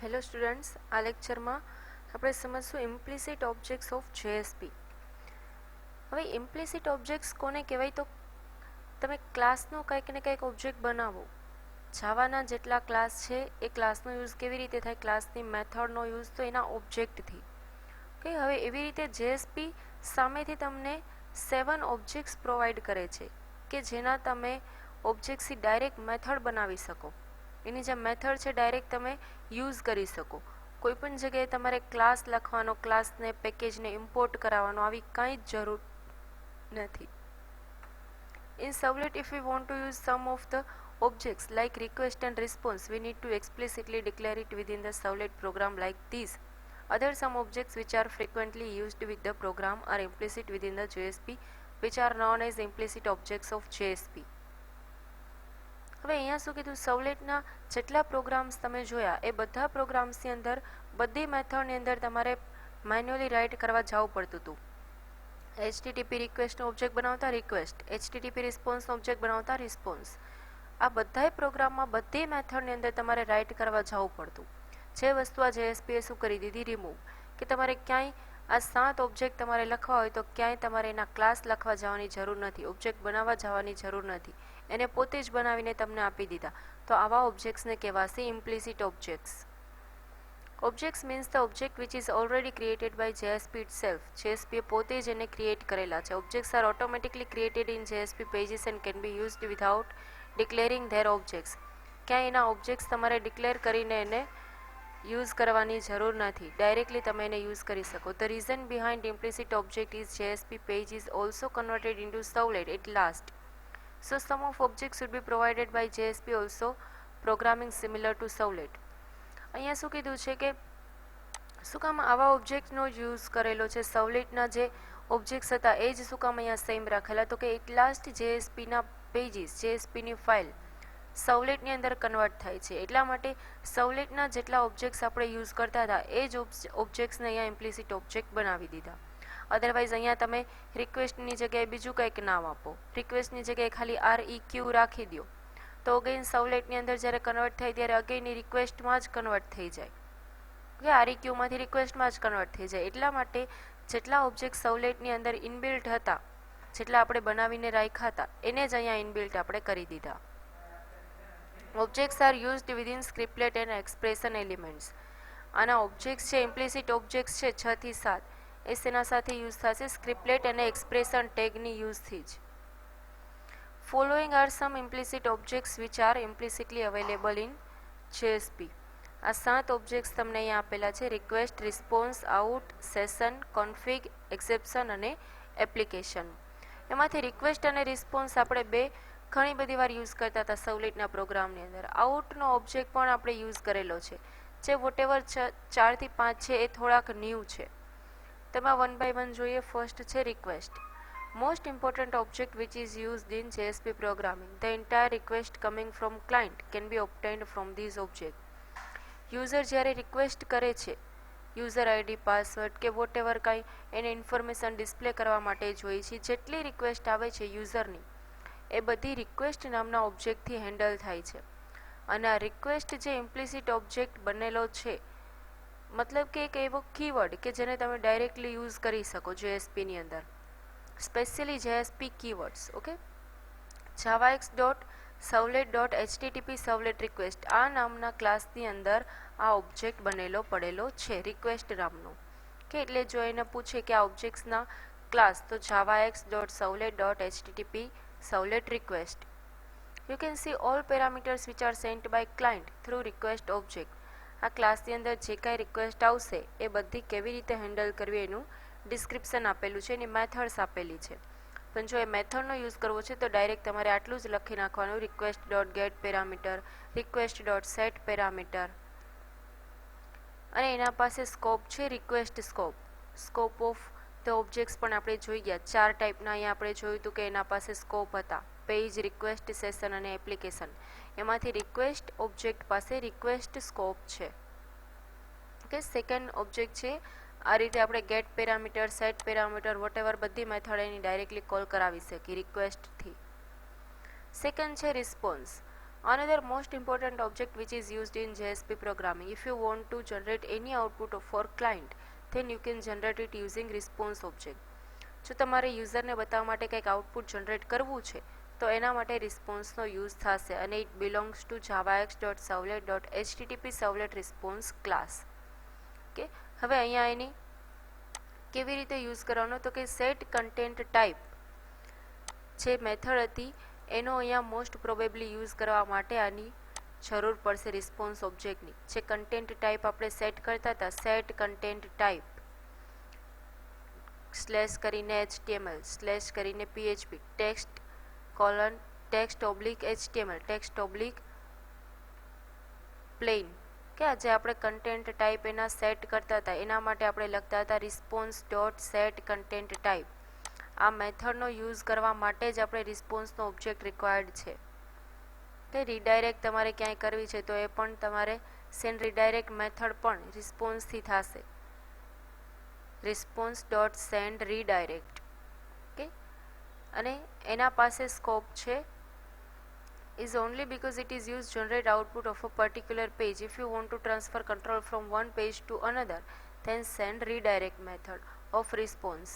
Hello students, આ લેક્ચરમાં આપણે સમજશું ઇમ્પ્લિસિટ ઓબ્જેક્ટ્સ ઓફ જેએસપી. હવે ઇમ્પ્લિસિટ ઓબ્જેક્ટ્સ કોને કહેવાય? તો તમે ક્લાસનો કંઈક ને કંઈક ઓબ્જેક્ટ બનાવો. જાવાના જેટલા ક્લાસ છે એ ક્લાસનો યુઝ કેવી રીતે થાય? ક્લાસની મેથડનો યુઝ તો એના ઓબ્જેક્ટથી. ઓકે, હવે એવી રીતે જેએસપી સામેથી તમને 7 ઓબ્જેક્ટ્સ પ્રોવાઈડ કરે છે કે જેના તમે ઓબ્જેક્ટ્સથી ડાયરેક્ટ મેથડ બનાવી શકો. એની જે મેથડ છે ડાયરેક્ટ તમે યુઝ કરી શકો. કોઈ પણ જગ્યાએ તમારે ક્લાસ લખવાનો, ક્લાસને પેકેજને ઇમ્પોર્ટ કરાવવાનો, આવી કાંઈ જ જરૂર નથી. In Servlet, if we want to use some of the objects like request and response, we need to explicitly declare it within the Servlet program like this. Other some objects which are frequently used with the program are implicit within the JSP, which are known as implicit objects of JSP. હવે અહીંયા શું કીધું? સર્વલેટના જેટલા programs તમે જોયા એ બધા પ્રોગ્રામ્સની અંદર બધી મેથડની અંદર તમારે મેન્યુઅલી રાઇટ કરવા જવું પડતું હતું. HTTP રિક્વેસ્ટનો ઓબ્જેક્ટ બનાવતા રિક્વેસ્ટ, HTTP રિસ્પોન્સનો ઓબ્જેક્ટ બનાવતા રિસ્પોન્સ. આ બધાય પ્રોગ્રામમાં બધી મેથડની અંદર તમારે રાઇટ કરવા જવું પડતું. જે વસ્તુ આ JSPએ શું કરી દીધી? રિમૂવ. કે તમારે ક્યાંય આ 7 ઓબ્જેક્ટ તમારે લખવા હોય તો ક્યાંય તમારે એના ક્લાસ લખવા જવાની જરૂર નથી, ઓબ્જેક્ટ બનાવવા જવાની જરૂર નથી. એને પોતે જ બનાવીને તમને આપી દીધા. તો આવા ઓબ્જેક્ટ્સને કહેવાશે implicit objects. Objects means the object which is already created by JSP itself. JSP પોતે જ એને ક્રિએટ કરેલા છે. Objects are automatically created in JSP pages and can be used without declaring their objects. ક્યાંય એના ઓબ્જેક્ટ્સ તમારે declare કરીને એને યુઝ કરવાની જરૂર નથી, ડાયરેક્ટલી તમે એને યુઝ કરી શકો. The reason behind implicit object is JSP page is also converted into servlet at last. So some of objects should be provided by JSP also, programming similar to Servlet. અહીંયા શું કીધું છે કે શું કામ આવા ઓબ્જેક્ટનો યુઝ કરેલો છે? સર્વલેટના જે ઓબ્જેક્ટ્સ હતા એ જ શું કામ અહીંયા સેમ રાખેલા? તો કે એટ લાસ્ટ JSPના પેજીસ, JSPની ફાઇલ સર્વલેટની અંદર કન્વર્ટ થાય છે. એટલા માટે સર્વલેટના જેટલા ઓબ્જેક્ટ્સ આપણે યુઝ કરતા હતા એ જ ઓબ્જેક્ટ્સને અહીંયા ઇમ્પ્લિસિટ ઓબ્જેક્ટ બનાવી દીધા. અધરવાઇઝ અહીંયા તમે રિક્વેસ્ટની જગ્યાએ બીજું કંઈક નામ આપો, રિક્વેસ્ટની જગ્યાએ ખાલી REQ રાખી દો, તો અગેન સર્વલેટની અંદર જ્યારે કન્વર્ટ થાય ત્યારે અગેન એ રિક્વેસ્ટમાં જ કન્વર્ટ થઈ જાય. ઓકે, REQમાંથી રિક્વેસ્ટમાં જ કન્વર્ટ થઈ જાય. એટલા માટે જેટલા ઓબ્જેક્ટ સર્વલેટની અંદર ઇનબિલ્ટ હતા, જેટલા આપણે બનાવીને રાખ્યા હતા, એને જ અહીંયા ઇનબિલ્ટ આપણે કરી દીધા. Objects are used within scriptlet and expression elements. આના ઓબ્જેક્ટ્સ છે, ઇમ્પ્લિસિટ ઓબ્જેક્ટ્સ છે 6 થી 7, એ શેના સાથે યુઝ થશે? સ્ક્રિપ્ટલેટ અને એક્સપ્રેશન ટેગની યુઝથી જ. Following are some implicit objects which are implicitly available in JSP. આ 7 ઓબ્જેક્ટ્સ તમને અહીંયા આપેલા છે: request, response, out, session, config, exception અને એપ્લિકેશન. એમાંથી રિક્વેસ્ટ અને રિસ્પોન્સ આપણે ઘણી બધી વાર યુઝ કરતા હતા સર્વલેટના પ્રોગ્રામની અંદર. આઉટનો ઓબ્જેક્ટ પણ આપણે યુઝ કરેલો છે. જે વોટેવર 4 થી 5 છે એ થોડાક ન્યૂ છે. તેમાં 1 by 1 જોઈએ. ફર્સ્ટ છે request. Most important object which is used in JSP programming. The entire request coming from client can be obtained from these object. User જ્યારે રિક્વેસ્ટ કરે છે, યુઝર ID, પાસવર્ડ કે વોટેવર કાંઈ એને ઇન્ફોર્મેશન ડિસ્પ્લે કરવા માટે જોઈએ છે, જેટલી રિક્વેસ્ટ આવે છે યુઝરની એ બધી રિક્વેસ્ટ નામના ઓબ્જેક્ટથી હેન્ડલ થાય છે. અને આ રિક્વેસ્ટ જે ઇમ્પ્લિસિટ ઓબ્જેક્ટ બનેલો છે, મતલબ કે એક એવો કીવર્ડ કે જેને તમે ડાયરેક્ટલી યુઝ કરી શકો JSPની અંદર, specially JSP keywords. Okay, javax.servlet.http servlet request આ નામના ક્લાસની અંદર આ ઓબ્જેક્ટ બનેલો પડેલો છે, રિક્વેસ્ટ નામનો. કે એટલે જો એને પૂછે કે આ ઓબ્જેક્ટ્સના ક્લાસ, તો javax.servlet.http servlet request. You can see all parameters which are sent by client through request object. આ ક્લાસની અંદર જે કાંઈ રિક્વેસ્ટ આવશે એ બધી કેવી રીતે હેન્ડલ કરવી એનું ડિસ્ક્રિપ્શન આપેલું છે, એની મેથડ્સ આપેલી છે. પણ જો એ મેથડનો યુઝ કરવો છે તો ડાયરેક્ટ તમારે આટલું જ લખી નાખવાનું: request dot get parameter, request dot set parameter. અને એના પાસે સ્કોપ છે, request scope. Scope of the objects પણ આપણે જોઈ ગયા. 4 ટાઈપના અહીંયા આપણે જોયું હતું કે એના પાસે સ્કોપ હતા: પેજ, રિક્વેસ્ટ, સેશન અને એપ્લિકેશન. એમાંથી રિક્વેસ્ટ ઓબ્જેક્ટ પાસે રિક્વેસ્ટ સ્કોપ છે. ઓકે, સેકન્ડ ઓબ્જેક્ટ છે. આ રીતે આપણે get parameter, set parameter, whatever બધી મેથડ એની ડાયરેક્ટલી કોલ કરાવી શકીએ રિક્વેસ્ટથી. સેકન્ડ છે response. Another most important object which is used in JSP programming, if you want to generate any output for client, then you can generate it using response object. જો તમારે યુઝરને બતાવવા માટે કંઈક આઉટપુટ જનરેટ કરવું છે તો એના માટે રિસ્પોન્સનો યુઝ થશે અને it belongs to javax.servlet.http servlet response class. Okay, હવે અહીંયા એની કેવી રીતે યુઝ કરવાનો તો કે સેટ કન્ટેન્ટ ટાઈપ જે મેથડ હતી એનો અહીંયા મોસ્ટ પ્રોબેબલી યુઝ કરવા માટે આની જરૂર પડશે રિસ્પોન્સ ઓબ્જેક્ટની. જે કન્ટેન્ટ ટાઈપ આપણે સેટ કરતા હતા, સેટ કન્ટેન્ટ ટાઈપ સ્લેશ કરીને HTML સ્લેશ કરીને PHP text colon text oblique HTML text oblique plane કે જે આપણે કન્ટેન્ટ ટાઈપ એના સેટ કરતા હતા એના માટે આપણે લખતા હતા response dot set content type. આ મેથડનો યુઝ કરવા માટે જ આપણે રિસ્પોન્સનો ઓબ્જેક્ટ રિક્વાયર્ડ છે. કે રીડાયરેક્ટ તમારે ક્યાંય કરવી છે તો એ પણ તમારે સેન્ડ રીડાયરેક્ટ મેથડ પણ રિસ્પોન્સથી થશે. Response dot send redirect. Okay, અને એના પાસે સ્કોપ છે is only because it is used to generate output of a particular page. If you want to transfer control from one page to another, then send redirect method of response.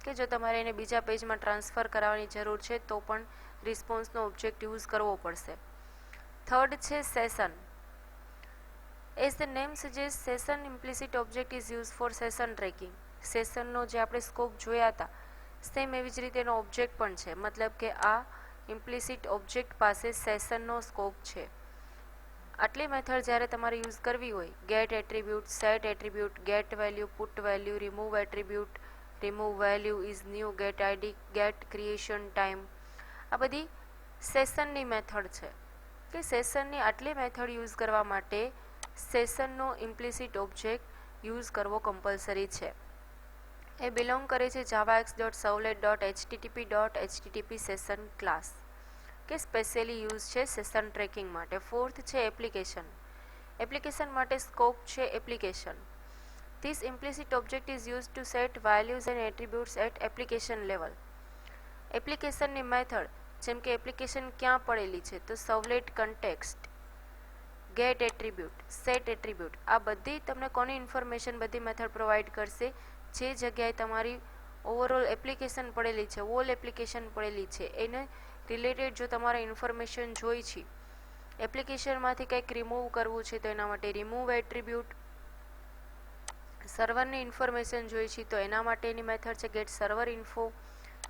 કે જો તમારે એને બીજા પેજમાં transfer કરાવવાની જરૂર છે તો પણ રિસ્પોન્સનો ઓબ્જેક્ટ યુઝ કરવો પડશે. થર્ડ છે session. As the name suggest session implicit object is use for session tracking. સેશનનો જે આપણે સ્કોપ જોયા હતા સેમ એવી જ રીતે એનો ઓબ્જેક્ટ પણ છે. મતલબ કે આ ઇમ્પ્લિસિટ ઓબ્જેક્ટ પાસે સેશનનો સ્કોપ છે. આટલી મેથડ જ્યારે તમારે યુઝ કરવી હોય, get attribute, set attribute, get value, put value, remove attribute, remove value is new, get ID, get creation time, આ બધી સેશનની મેથડ છે. કે સેશનની આટલી મેથડ યુઝ કરવા માટે સેશનનો ઇમ્પ્લિસિટ ઓબ્જેક્ટ યુઝ કરવો કમ્પલસરી છે. એ બિલોંગ કરે છે javax.servlet.http સેશન ક્લાસ કે સ્પેશિયલી યુઝ છે સેશન ટ્રેકિંગ માટે. ફોર્થ છે એપ્લિકેશન. એપ્લિકેશન માટે સ્કોપ છે application. This implicit object is used to set values and attributes at application level. એપ્લિકેશનની મેથડ જેમ કે એપ્લિકેશન ક્યાં પડેલી છે તો servlet context, get attribute, set attribute, આ બધી તમને કોની ઇન્ફોર્મેશન બધી મેથડ પ્રોવાઈડ કરશે જે જગ્યાએ તમારી ઓવરઓલ એપ્લિકેશન પડેલી છે, ઓલ એપ્લિકેશન પડેલી છે એને રિલેટેડ જો તમારે ઇન્ફોર્મેશન જોઈ છે, એપ્લિકેશનમાંથી કંઈક રિમૂવ કરવું છે તો એના માટે રિમૂવ એટ્રીબ્યુટ, સર્વરની ઇન્ફોર્મેશન જોઈ છે તો એના માટેની મેથડ છે get server info,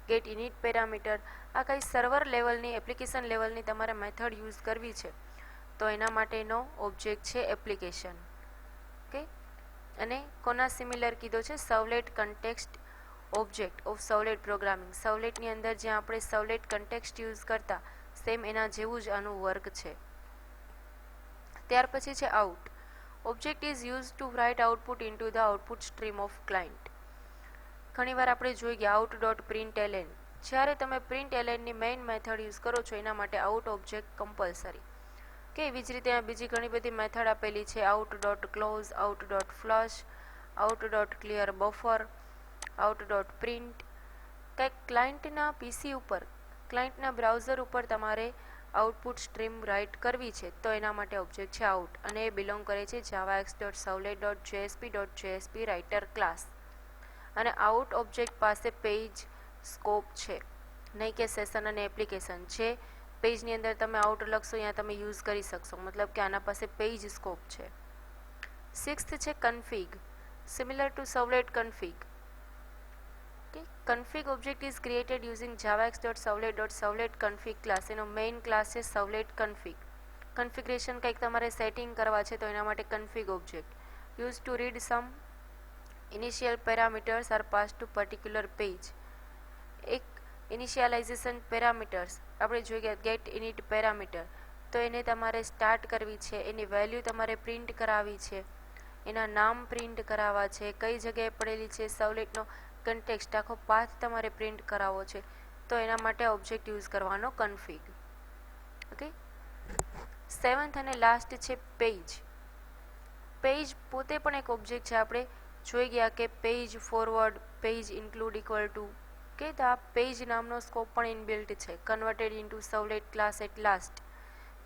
get init parameter. આ કંઈ સર્વર લેવલની એપ્લિકેશન લેવલની તમારે મેથડ યુઝ કરવી છે તો એના માટેનો ઓબ્જેક્ટ છે એપ્લિકેશન. ઓકે, અને કોના સિમિલર કીધો છે સર્વલેટ કન્ટેક્સ્ટ ઓબ્જેક્ટ ઓફ સર્વલેટ પ્રોગ્રામિંગ. સર્વલેટની અંદર જ્યાં આપણે સર્વલેટ કન્ટેક્સ્ટ યુઝ કરતા સેમ એના જેવું જ આનું વર્ક છે. ત્યાર પછી છે out. Object is used to write output into the output stream of client. ઘણીવાર આપણે જોઈ ગયા out.println. જ્યારે તમે printlnની મેઇન મેથડ યુઝ કરો છો એના માટે આઉટ ઓબ્જેક્ટ કમ્પલસરી. કે એવી જ રીતે બીજી ઘણી બધી મેથડ આપેલી છે out.close, out.flush, out.clear buffer, out.print. કંઈક ક્લાયન્ટના પીસી ઉપર, ક્લાયન્ટના બ્રાઉઝર ઉપર તમારે આઉટપુટ સ્ટ્રીમ રાઇટ કરવી છે તો એના માટે ઓબ્જેક્ટ છે આઉટ અને એ બિલોંગ કરે છે javax.servlet.jsp રાઇટર ક્લાસ. અને આઉટ ઓબ્જેક્ટ પાસે પેજ સ્કોપ છે, નહીં કે સેશન અને એપ્લિકેશન. જે પેજની અંદર તમે આઉટ લખશો ત્યાં તમે યુઝ કરી શકશો, મતલબ કે આના પાસે પેજ સ્કોપ છે. સિક્સ્થ છે config. Similar to servlet config. Config object is created using javax.servlet.servlet config class. એનો મેઇન ક્લાસ છે સર્વલેટ કન્ફિગ. કન્ફિગરેશન કંઈક તમારે સેટિંગ કરવા છે તો એના માટે config object use to read some initial parameters are pass to particular page. એક ઇનિશિયલાઇઝેશન પેરામીટર્સ આપણે જોઈ ગયા ગેટ ઇનિટ પેરામીટર, તો એને તમારે સ્ટાર્ટ કરવી છે, એની વેલ્યુ તમારે પ્રિન્ટ કરાવવી છે, એના નામ પ્રિન્ટ કરાવવા છે, કઈ જગ્યાએ પડેલી છે, સર્વલેટનો કન્ટેક્સ્ટ આખો પાથ તમારે પ્રિન્ટ કરાવવો છે તો એના માટે ઓબ્જેક્ટ યુઝ કરવાનો કન્ફિગ. ઓકે, સેવન્થ અને લાસ્ટ છે પેજ. પેજ પોતે પણ એક ઓબ્જેક્ટ છે. આપણે જોઈ ગયા કે page forward, page include equal to કે આ પેજ નામનો સ્કોપ પણ ઇનબિલ્ટ છે. Converted into servlet class at last.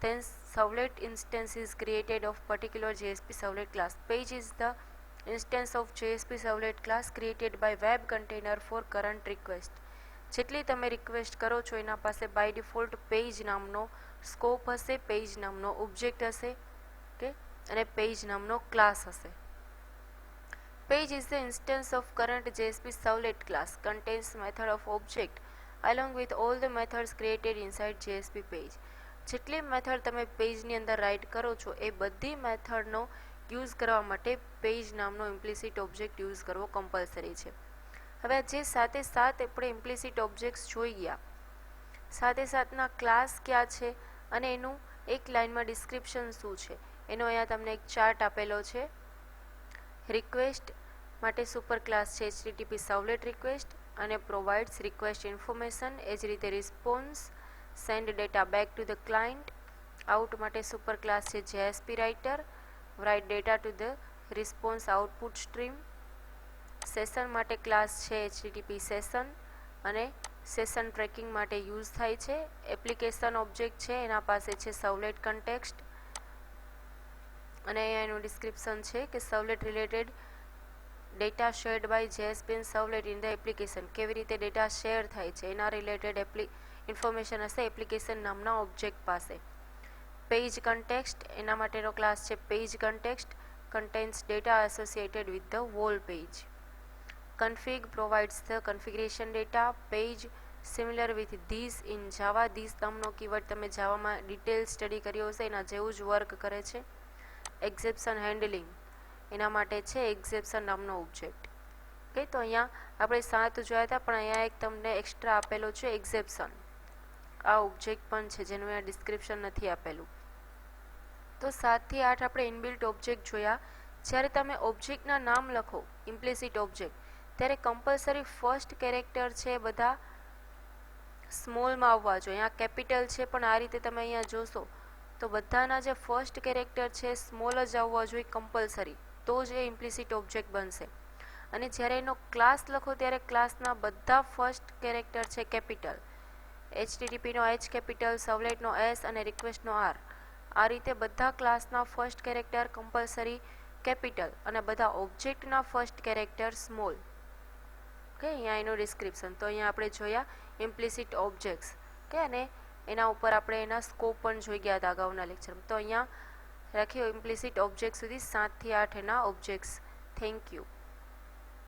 then servlet instance is created of particular JSP servlet class. Page is the instance of JSP servlet class created by web container for current request. જેટલી તમે request કરો છો એના પાસે by default page નામનો scope હશે, page નામનો object હશે, ઓકે, અને પેજ નામનો ક્લાસ હશે. Page is the instance of current JSP servlet class, contains method of object along with all the methods created inside JSP page. જેટલી method તમે પેજની અંદર રાઇટ કરો છો એ બધી મેથડનો યુઝ કરવા માટે પેજ નામનો ઇમ્પ્લિસિટ ઓબ્જેક્ટ યુઝ કરવો કમ્પલસરી છે. હવે જે સાથે આપણે ઇમ્પ્લિસિટ ઓબ્જેક્ટ્સ જોઈ ગયા, સાથે સાથના ક્લાસ ક્યાં છે અને એનું એક લાઇનમાં ડિસ્ક્રિપ્શન શું છે એનો અહીંયા તમને એક ચાર્ટ આપેલો છે. રિક્વેસ્ટ માટે સુપર ક્લાસ છે HTTP સર્વલેટ રિક્વેસ્ટ અને પ્રોવાઇડ્સ રિક્વેસ્ટ ઇન્ફોર્મેશન. એ જ રીતે response send data back to the client. Out માટે સુપર ક્લાસ છે JSP writer, write data to the response output stream. Session માટે ક્લાસ છે HTTP સેશન અને સેશન ટ્રેકિંગ માટે યુઝ થાય છે. એપ્લિકેશન ઓબ્જેક્ટ છે એના પાસે છે સર્વલેટ કન્ટેક્સ્ટ અને અહીંયા એનું ડિસ્ક્રિપ્શન છે કે servlet related data shared by JSP and servlet in the application. કેવી રીતે ડેટા શેર થાય છે એના રિલેટેડ ઇન્ફોર્મેશન હશે એપ્લિકેશન નામના ઓબ્જેક્ટ પાસે. પેજ કન્ટેક્સ્ટ એના માટેનો ક્લાસ છે page context, contains data associated with the whole page. config provides the configuration data. page similar with these in java. these નામનો કીવર્ડ તમે જાવામાં ડિટેલ સ્ટડી કર્યો હશે, એના જેવું જ વર્ક કરે છે. એક્સેપ્શન હેન્ડલિંગ એના માટે છે એક્સેપ્શન નામનો ઓબ્જેક્ટ. ઓકે, તો અહીંયા આપણે 7 જોયા હતા પણ અહીંયા એક તમને એક્સ્ટ્રા આપેલો છે એક્સેપ્શન. આ ઓબ્જેક્ટ પણ છે જેનું અહીંયા ડિસ્ક્રિપ્શન નથી આપેલું. તો 7 થી 8 આપણે ઇનબિલ્ટ ઓબ્જેક્ટ જોયા. જ્યારે તમે ઓબ્જેક્ટના નામ લખો ઇમ્પ્લિસિટ ઓબ્જેક્ટ ત્યારે કમ્પલસરી ફર્સ્ટ કેરેક્ટર છે બધા સ્મોલમાં આવવા જોઈએ. અહીંયા કેપિટલ છે પણ આ રીતે તમે અહીંયા જોશો તો બધાના જે ફર્સ્ટ કેરેક્ટર છે સ્મોલ જ આવવા જોઈએ કમ્પલસરી, તો જ એ ઇમ્પ્લિસિટ ઓબ્જેક્ટ બનશે. અને જ્યારે એનો ક્લાસ લખો ત્યારે ક્લાસના બધા ફર્સ્ટ કેરેક્ટર છે કેપિટલ. HTTPનો H કેપિટલ, સર્વલેટનો S અને રિક્વેસ્ટનો R. આ રીતે બધા ક્લાસના ફર્સ્ટ કેરેક્ટર કમ્પલસરી કેપિટલ અને બધા ઓબ્જેક્ટના ફર્સ્ટ કેરેક્ટર સ્મોલ. ઓકે, અહીંયા એનું ડિસ્ક્રિપ્શન. તો અહીંયા આપણે જોયા ઇમ્પ્લિસિટ ઓબ્જેક્ટ્સ, ઓકે, અને એના ઉપર આપણે એના સ્કોપ પણ જોઈ ગયા હતા અગાઉના લેક્ચરમાં. તો અહીંયા રાખ્યો ઇમ્પ્લિસિટ ઓબ્જેક્ટ સુધી 7 થી 8 એના ઓબ્જેક્ટ્સ. Thank you.